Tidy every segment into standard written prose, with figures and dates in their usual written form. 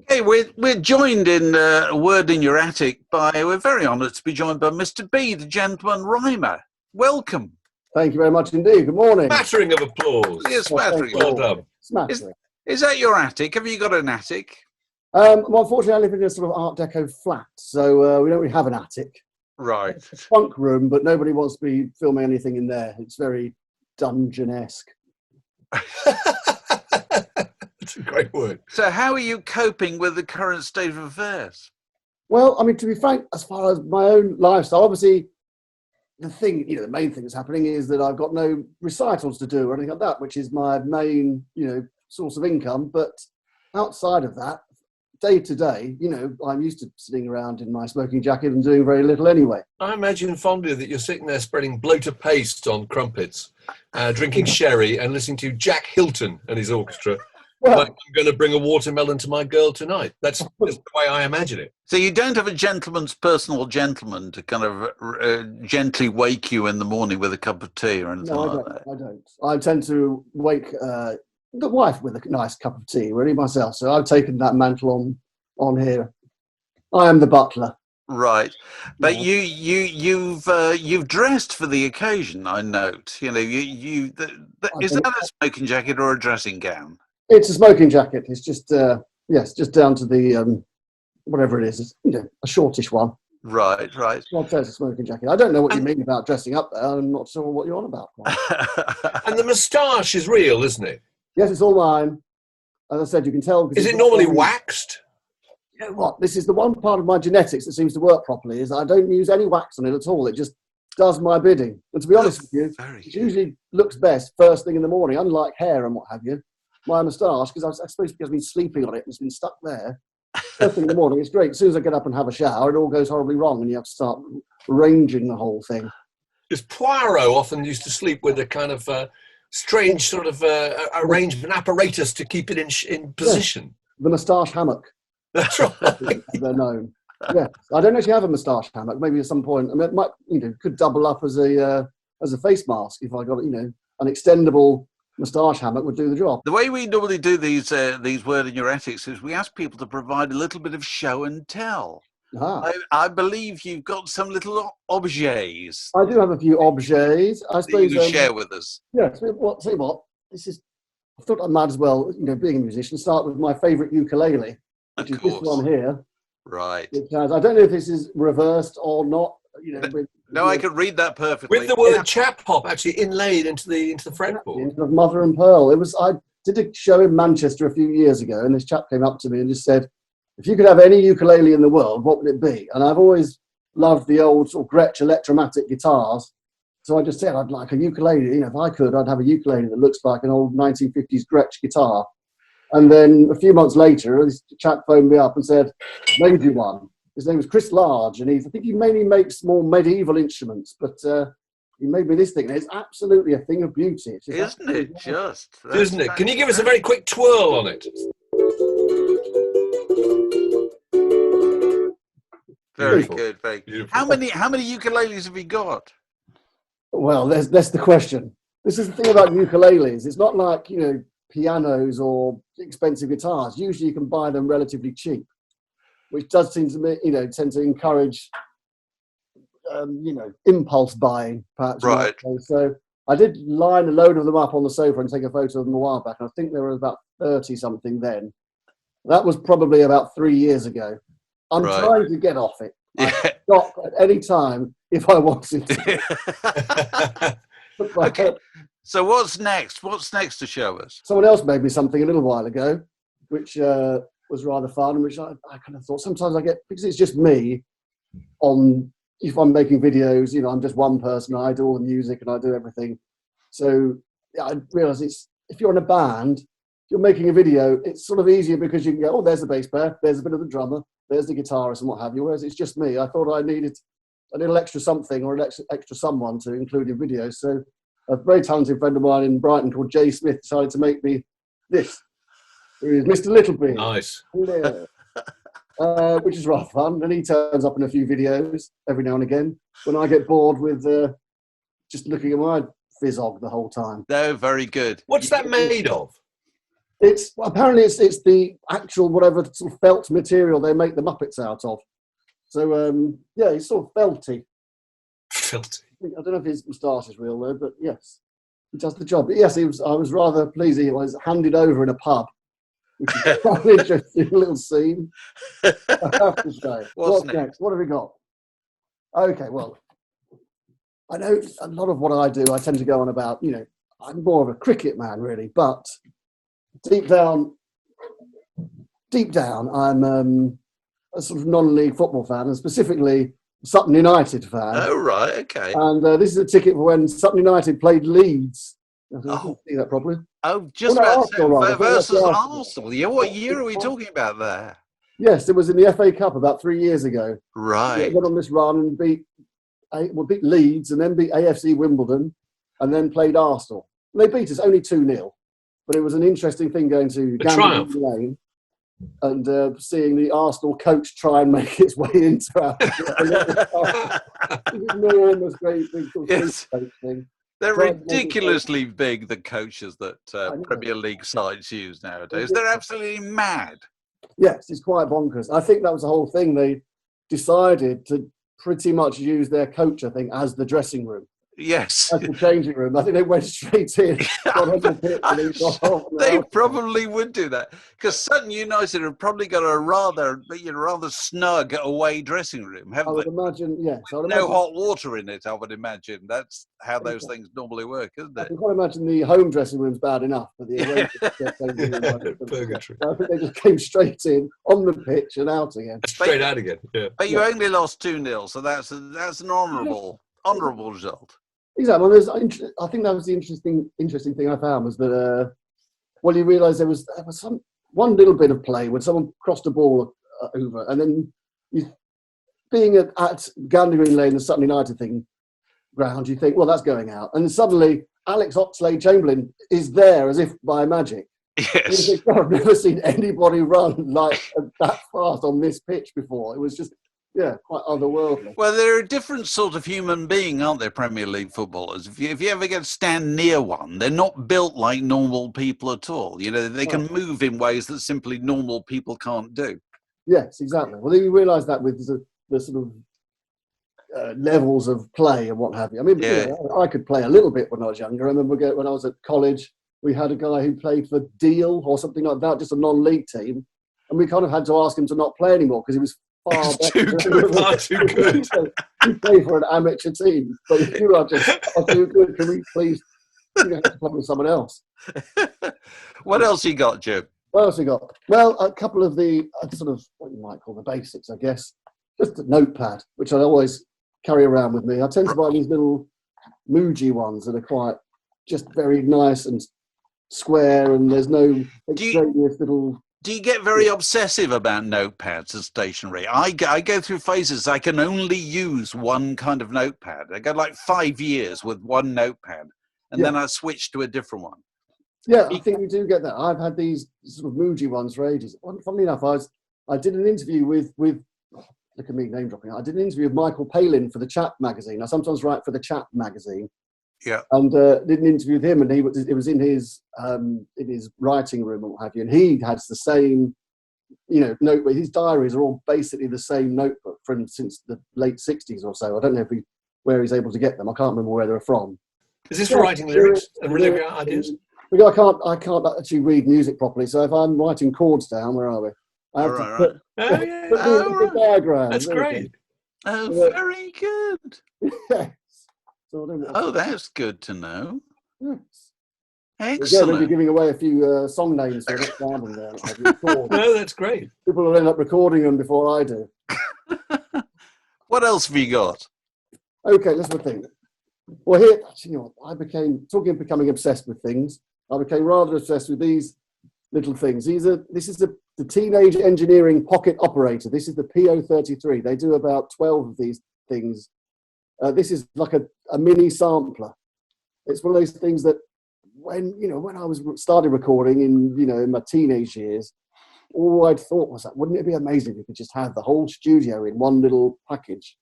Hey, we're joined in a word in your attic we're very honoured to be joined by Mr. B, the gentleman rhymer. Welcome. Thank you very much indeed. Good morning. Smattering of applause. Yes, smattering. Well done. Smattering. Is that your attic? Have you got an attic? Well, unfortunately, I live in a sort of Art Deco flat, so we don't really have an attic. Right. It's a funk room, but nobody wants to be filming anything in there. It's very dungeon-esque. That's a great word. So how are you coping with the current state of affairs? Well, I mean, to be frank, as far as my own lifestyle, obviously, the main thing that's happening is that I've got no recitals to do or anything like that, which is my main, source of income. But outside of that, day to day, I'm used to sitting around in my smoking jacket and doing very little anyway. I imagine fondly that you're sitting there spreading bloater paste on crumpets, drinking sherry and listening to Jack Hilton and his orchestra. Well, like, I'm going to bring a watermelon to my girl tonight. That's just the way I imagine it. So you don't have a gentleman's personal gentleman to kind of gently wake you in the morning with a cup of tea or anything like that? I don't. I tend to wake the wife with a nice cup of tea, really, myself. So I've taken that mantle on here. I am the butler. Right, but you've dressed for the occasion. I note. Is that a smoking jacket or a dressing gown? It's a smoking jacket. It's just just down to the whatever it is. It's, a shortish one. Right. I'll say it's a smoking jacket. I don't know what you mean about dressing up there. I'm not sure what you're on about. And the moustache is real, isn't it? Yes, it's all mine. As I said, you can tell. Is it normally waxed? You know what? This is the one part of my genetics that seems to work properly. Is I don't use any wax on it at all. It just does my bidding. And to be honest with you, it usually looks best first thing in the morning, unlike hair and what have you. My moustache, because I suppose because I've been sleeping on it and it's been stuck there. First thing in the morning, it's great. As soon as I get up and have a shower, it all goes horribly wrong and you have to start arranging the whole thing. Because Poirot often used to sleep with a kind of strange sort of arrangement apparatus to keep it in position. Yeah. The moustache hammock. That's right. They're known. Yeah, I don't actually have a moustache hammock. Maybe at some point, I mean, it might, could double up as a face mask if I got, an extendable moustache hammock would do the job. The way we normally do these word in your attics is we ask people to provide a little bit of show and tell. I believe you've got some little objets. I do have a few objets. I suppose you can share with us. Yeah. Tell you what. I thought I might as well, being a musician, start with my favourite ukulele, which is this one here. Right. I don't know if this is reversed or not. I can read that perfectly. With the word chap-hop actually inlaid into the fretboard. Into mother and pearl. I did a show in Manchester a few years ago, and this chap came up to me and just said, if you could have any ukulele in the world, what would it be? And I've always loved the old sort of Gretsch electromatic guitars. So I just said, I'd like a ukulele. If I could, I'd have a ukulele that looks like an old 1950s Gretsch guitar. And then a few months later, this chap phoned me up and said, made you one. His name was Chris Large, and I think he mainly makes more medieval instruments, but he made me this thing, and it's absolutely a thing of beauty. Isn't it just? Isn't it? Can you give us a very quick twirl on it? Very good, very good. How many ukuleles have you got? Well, that's the question. This is the thing about ukuleles. It's not like, pianos or expensive guitars. Usually you can buy them relatively cheap, which does seem to me, tend to encourage, impulse buying, perhaps. Right. So I did line a load of them up on the sofa and take a photo of them a while back. And I think there were about 30 something then. That was probably about 3 years ago. I'm trying to get off it. I stop at any time if I wanted to. Okay. So what's next? What's next to show us? Someone else made me something a little while ago, which was rather fun, which I kind of thought sometimes I get, because it's just me if I'm making videos, I'm just one person, I do all the music and I do everything. So I realise if you're in a band, if you're making a video, it's sort of easier because you can go, oh, there's the bass player, there's a bit of the drummer, there's the guitarist and what have you, whereas it's just me. I thought I needed a little extra something or an extra someone to include in videos. So a very talented friend of mine in Brighton called Jay Smith decided to make me this. Who is Mr. Littlebeard. Nice. Yeah. Which is rather fun. And he turns up in a few videos every now and again when I get bored with just looking at my fizzog the whole time. No, very good. What's that made of? Apparently it's the actual whatever sort of felt material they make the Muppets out of. So yeah, he's sort of felty. Filthy. I don't know if his moustache is real though, but yes, he does the job. But yes, I was rather pleased he was handed over in a pub, which is quite an interesting little scene. I have to say. What's next? What have we got? Okay, well, I know a lot of what I do, I tend to go on about, I'm more of a cricket man really, but deep down, I'm a sort of non-league football fan, and specifically Sutton United fan. Oh, right, okay. And this is a ticket for when Sutton United played Leeds. I didn't see that properly. Oh, just about versus Arsenal. Yeah, what year are we talking about there? Yes, it was in the FA Cup about 3 years ago. Right. It went on this run and beat Leeds and then beat AFC Wimbledon and then played Arsenal. And they beat us only 2-0. But it was an interesting thing going to Gambling Lane and seeing the Arsenal coach try and make its way into our enormous, great big coach thing. They're ridiculously big, the coaches that Premier League sides use nowadays. They're absolutely mad. Yes, it's quite bonkers. I think that was the whole thing. They decided to pretty much use their coach, I think, as the dressing room. Yes. As the changing room. I think they went straight in. They probably would do that. Because Sutton United have probably got a rather snug away dressing room, haven't they? I would imagine, yes. No hot water in it, I would imagine. That's how those things normally work, isn't it? I can quite imagine the home dressing room's bad enough, but the away Purgatory. I think they just came straight in, on the pitch and out again. Straight out again, yeah. But you only lost 2-0, so that's an honourable result. Exactly. Well, I think that was the interesting thing I found was that, you realise there was one little bit of play when someone crossed the ball over, and then being at Gander Green Lane, the Sutton United ground, you think, well, that's going out. And suddenly, Alex Oxlade-Chamberlain is there as if by magic. Yes. Think, I've never seen anybody run like that fast on this pitch before. It was just... yeah, quite otherworldly. Well, they're a different sort of human being, aren't they, Premier League footballers? If you ever get to stand near one, they're not built like normal people at all. They can move in ways that simply normal people can't do. Yes, exactly. Well, you realise that with the sort of levels of play and what have you. I mean, I could play a little bit when I was younger. I remember when I was at college, we had a guy who played for Deal or something like that, just a non-league team. And we kind of had to ask him to not play anymore because he was far too good. You play for an amateur team, but if you are just too good, can we please have to play with someone else? What else you got, Jim? What else you got? Well, a couple of the sort of what you might call the basics, I guess. Just a notepad, which I always carry around with me. I tend to buy these little Muji ones that are quite just very nice and square, and there's no extraneous little... Do you get very obsessive about notepads as stationery? I go through phases. I can only use one kind of notepad. I go like 5 years with one notepad, and then I switch to a different one. Yeah, I think we do get that. I've had these sort of Muji ones for ages. Funnily enough, I did an interview with look at me name dropping. I did an interview with Michael Palin for the Chap magazine. I sometimes write for the Chap magazine. Yeah, and did an interview with him, and it was in his writing room and what have you, and he has the same, notebook. His diaries are all basically the same notebook from since the late '60s or so. I don't know where he's able to get them. I can't remember where they're from. Is this for writing lyrics and lyric ideas? Because I can't actually read music properly, so if I'm writing chords down, where are we? I have to put the diagram. That's great. Oh, very good. Yes. Oh, that's good to know. Yes. Excellent. Again, we're giving away a few song names. So No, that's great. People will end up recording them before I do. What else have you got? Okay, let's have a think. Well, here, actually, I became, talking of becoming obsessed with things, I became rather obsessed with these little things. This is the Teenage Engineering Pocket Operator. This is the PO33. They do about 12 of these things. This is like a mini sampler. It's one of those things that when I started recording in my teenage years, all I'd thought was that wouldn't it be amazing if we could just have the whole studio in one little package?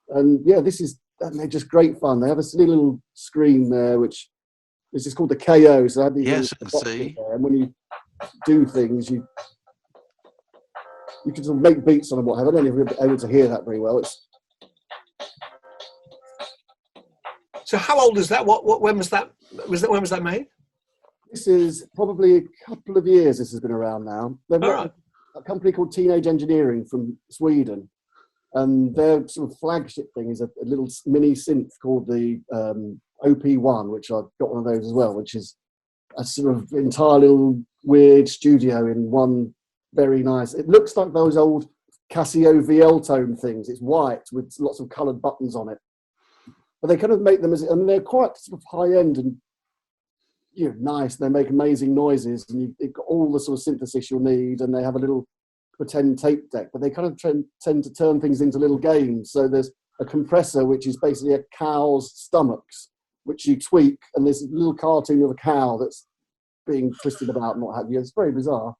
And yeah, they're just great fun. They have a silly little screen there, which is just called the KO. So I had these yes, I can see. there. And when you do things, you can sort of make beats on them, whatever. I don't know if you're able to hear that very well. So how old is that? When was that? When was that made? This is probably a couple of years. This has been around now. They've got Right. a company called Teenage Engineering from Sweden, and their sort of flagship thing is a little mini synth called the OP1, which I've got one of those as well, which is a sort of entire little weird studio in one very nice. It looks like those old Casio VL tone things. It's white with lots of coloured buttons on it. But they kind of make them and they're quite sort of high end and nice. They make amazing noises, and you've got all the sort of synthesis you'll need. And they have a little pretend tape deck, but they kind of tend to turn things into little games. So there's a compressor, which is basically a cow's stomachs, which you tweak, and there's a little cartoon of a cow that's being twisted about and what have you. It's very bizarre.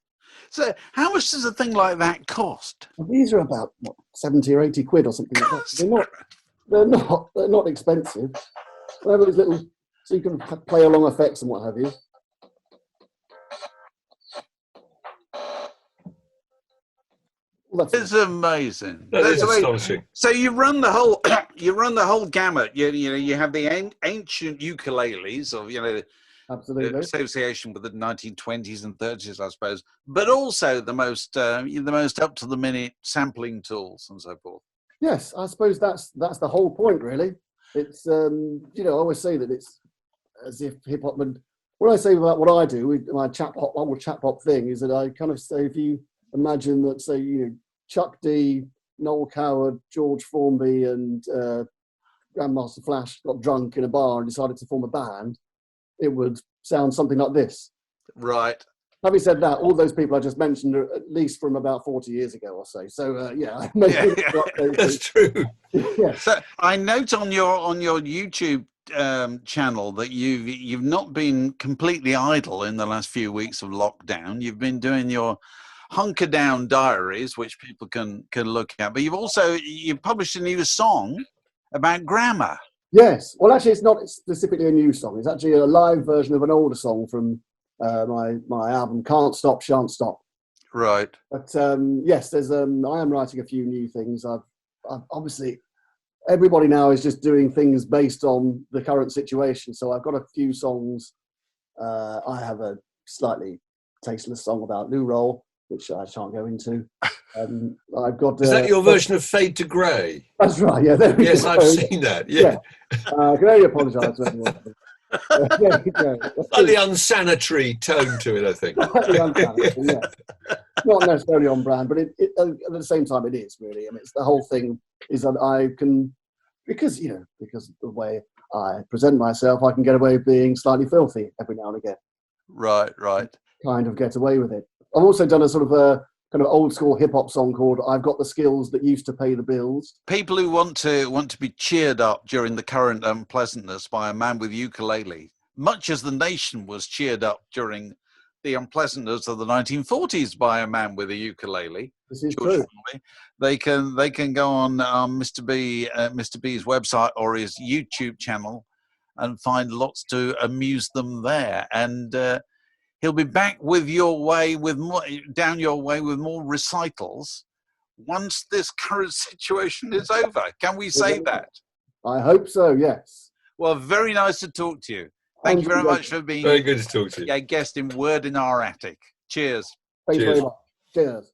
So how much does a thing like that cost? And these are about 70 or 80 quid or something like that. They're not expensive. They have these little, so you can play along effects and what have you. Well, It's amazing. That is amazing. astonishing. So you run the whole the whole gamut. You have the ancient ukuleles of the Absolutely. association with the 1920s and 30s, I suppose, but also the most up to the minute sampling tools and so forth. Yes, I suppose that's the whole point, really. It's I always say that it's as if hip hop. And what I say about what I do with my chap-hop thing is that I kind of say, if you imagine that, say, Chuck D, Noel Coward, George Formby, and Grandmaster Flash got drunk in a bar and decided to form a band, it would sound something like this. Right. Having said that, all those people I just mentioned are at least from about 40 years ago or so. So Yeah. That's true. Yeah. So I note on your YouTube channel that you've not been completely idle in the last few weeks of lockdown. You've been doing your hunker down diaries, which people can look at. But you've published a new song about grammar. Yes. Well, actually, it's not specifically a new song. It's actually a live version of an older song from my album Can't Stop, Shan't Stop. Right. But yes, there's I am writing a few new things. I've obviously, everybody now is just doing things based on the current situation. So I've got a few songs. I have a slightly tasteless song about loo roll, which I shan't go into. I've got. Is that your version of Fade to Grey? That's right. Yeah. There we Yes, go. I've seen that. Yeah. I can only apologise to everyone. There we go. Slightly unsanitary tone to it, I think. Slightly unsanitary, yeah. Not necessarily on brand, but it at the same time it is really. I mean, it's the whole thing is that I can, because of the way I present myself, I can get away with being slightly filthy every now and again. Right. Kind of get away with it. I've also done a sort of a kind of old school hip hop song called "I've Got the Skills That Used to Pay the Bills." People who want to be cheered up during the current unpleasantness by a man with ukulele, much as the nation was cheered up during the unpleasantness of the 1940s by a man with a ukulele. This is George true. Formby. They can go on Mr. B's website or his YouTube channel and find lots to amuse them there. And he'll be back with down your way with more recitals once this current situation is over. Can we say that? I hope so. Yes. Well, very nice to talk to you. Thank you very much for being Very good to talk to you. a guest in Word in Our Attic. Cheers. Thanks Cheers. very much. Cheers.